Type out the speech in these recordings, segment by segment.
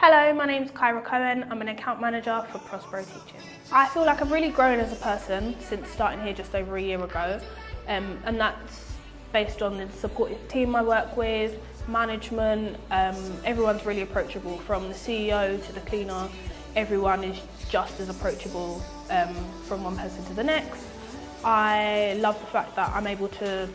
Hello, my name's Kyra Cohen. I'm an account manager for Prospero Teaching. I feel like I've really grown as a person since starting here just over a year ago, and that's based on the supportive team I work with, management. Everyone's really approachable, from the CEO to the cleaner. Everyone is just as approachable from one person to the next. I love the fact that I'm able to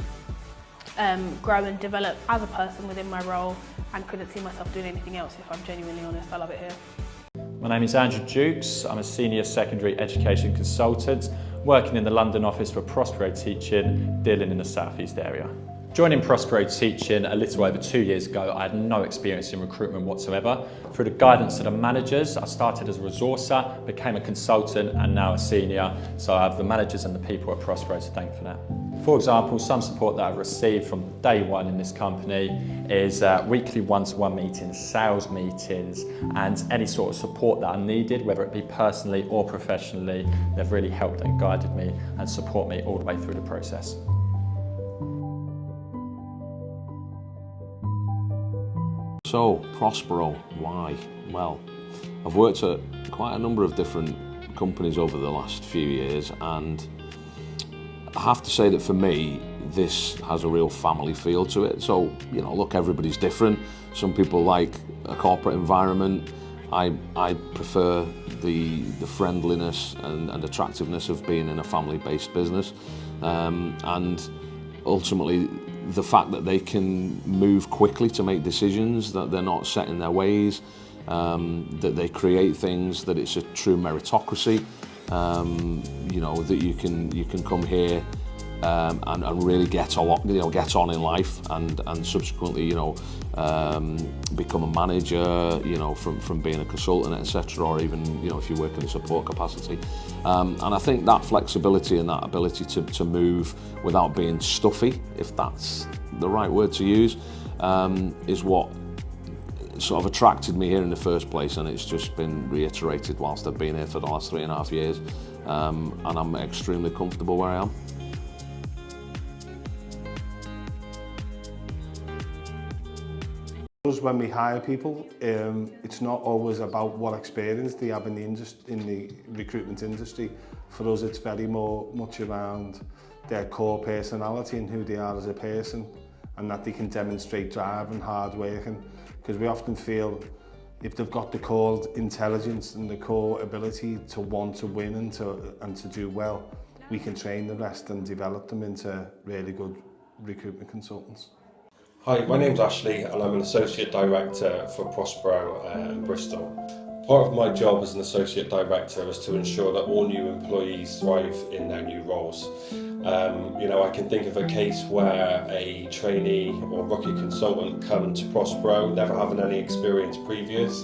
grow and develop as a person within my role, and couldn't see myself doing anything else, if I'm genuinely honest. I love it here. My name is Andrew Dukes. I'm a senior secondary education consultant working in the London office for Prospero Teaching, dealing in the South East area. Joining Prospero Teaching a little over 2 years ago, I had no experience in recruitment whatsoever. Through the guidance of the managers, I started as a resourcer, became a consultant and now a senior, so I have the managers and the people at Prospero to thank for that. For example, some support that I've received from day one in this company is weekly one-to-one meetings, sales meetings, and any sort of support that I needed, whether it be personally or professionally. They've really helped and guided me and support me all the way through the process. So, Prospero, why? Well, I've worked at quite a number of different companies over the last few years, and I have to say that for me, this has a real family feel to it. So, you know, look, everybody's different. Some people like a corporate environment. I prefer the friendliness and attractiveness of being in a family-based business. And ultimately, the fact that they can move quickly to make decisions, that they're not set in their ways, that they create things, that it's a true meritocracy, you know, that you can come here and really get on in life, and subsequently, you know, become a manager, you know, from being a consultant, etc., or even, you know, if you work in a support capacity. And I think that flexibility and that ability to move without being stuffy, if that's the right word to use, is what sort of attracted me here in the first place, and it's just been reiterated whilst I've been here for the last 3.5 years, and I'm extremely comfortable where I am. When we hire people, it's not always about what experience they have in the recruitment industry. For us, it's very much around their core personality and who they are as a person, and that they can demonstrate drive and hard working. Because we often feel if they've got the core intelligence and the core ability to want to win and to do well, we can train the rest and develop them into really good recruitment consultants. Hi, my name's Ashley and I'm an Associate Director for Prospero in Bristol. Part of my job as an Associate Director is to ensure that all new employees thrive in their new roles. You know, I can think of a case where a trainee or rookie consultant come to Prospero, never having any experience previous,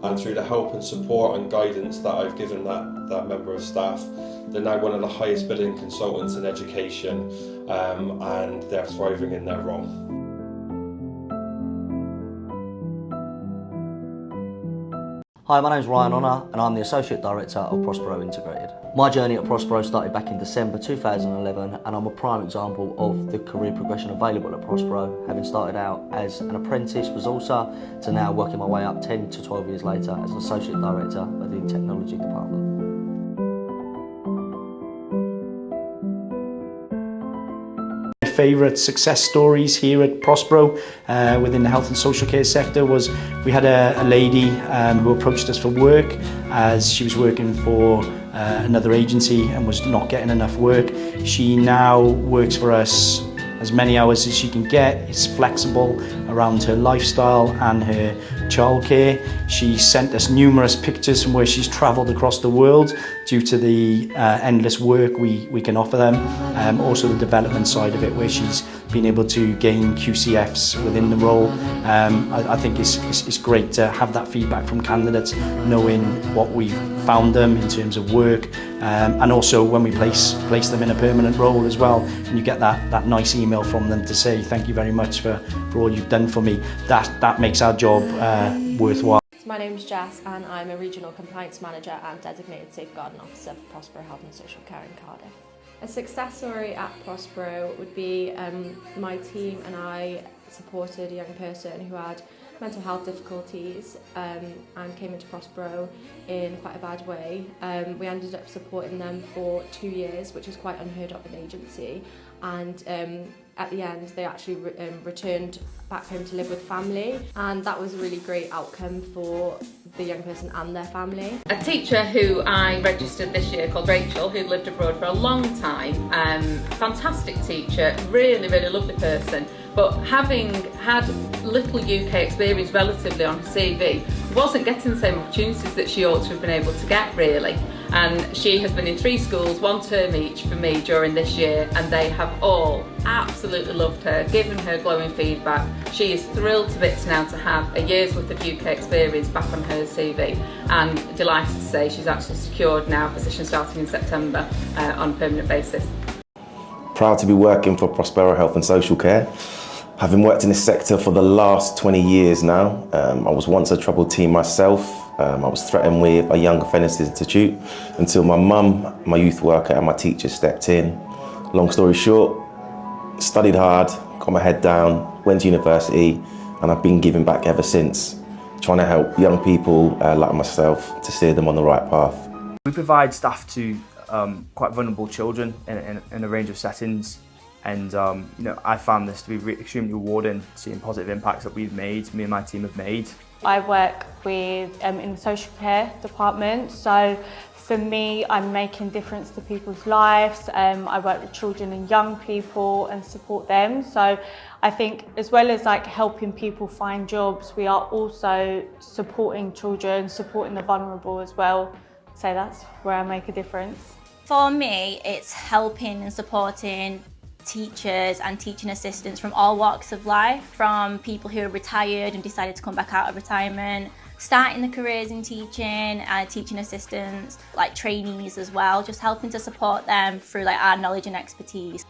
and through the help and support and guidance that I've given that member of staff, they're now one of the highest billing consultants in education, and they're thriving in their role. Hi, my name's Ryan Honour and I'm the Associate Director of Prospero Integrated. My journey at Prospero started back in December 2011, and I'm a prime example of the career progression available at Prospero, having started out as an apprentice resourcer to now working my way up 10 to 12 years later as an Associate Director of the Technology Department. Favourite success stories here at Prospero within the health and social care sector was we had a lady who approached us for work as she was working for another agency and was not getting enough work. She now works for us as many hours as she can get, is flexible around her lifestyle and her childcare. She sent us numerous pictures from where she's travelled across the world due to the endless work we can offer them. Also the development side of it, where she's been able to gain QCFs within the role. I think it's great to have that feedback from candidates, knowing what we've found them in terms of work, and also when we place them in a permanent role as well, and you get that nice email from them to say thank you very much for all you've done for me. That makes our job worthwhile. My name's Jess and I'm a Regional Compliance Manager and Designated Safeguarding Officer for Prospero Health and Social Care in Cardiff. A success story at Prospero would be my team and I supported a young person who had mental health difficulties and came into Prospero in quite a bad way. We ended up supporting them for 2 years, which is quite unheard of in agency, and at the end they actually returned back home to live with family, and that was a really great outcome for the young person and their family. A teacher who I registered this year called Rachel, who lived abroad for a long time, fantastic teacher, really lovely person, but having had little UK experience relatively on her CV, wasn't getting the same opportunities that she ought to have been able to get really. And she has been in 3 schools, 1 term each for me during this year, and they have all absolutely loved her, given her glowing feedback. She is thrilled to bits now to have a year's worth of UK experience back on her CV, and delighted to say she's actually secured now a position starting in September on a permanent basis. Proud to be working for Prospero Health and Social Care. Having worked in this sector for the last 20 years now, I was once a troubled teen myself. I was threatened with a young offenders institute until my mum, my youth worker and my teacher stepped in. Long story short, studied hard, got my head down, went to university, and I've been giving back ever since, trying to help young people like myself to steer them on the right path. We provide staff to quite vulnerable children in a range of settings. And I found this to be extremely rewarding, seeing positive impacts that we've made, me and my team have made. I work with in the social care department, so for me I'm making difference to people's lives. I work with children and young people and support them, so I think as well as like helping people find jobs, we are also supporting children, supporting the vulnerable as well, so that's where I make a difference. For me, it's helping and supporting teachers and teaching assistants from all walks of life, from people who are retired and decided to come back out of retirement, starting their careers in teaching, teaching assistants, like trainees as well, just helping to support them through like our knowledge and expertise.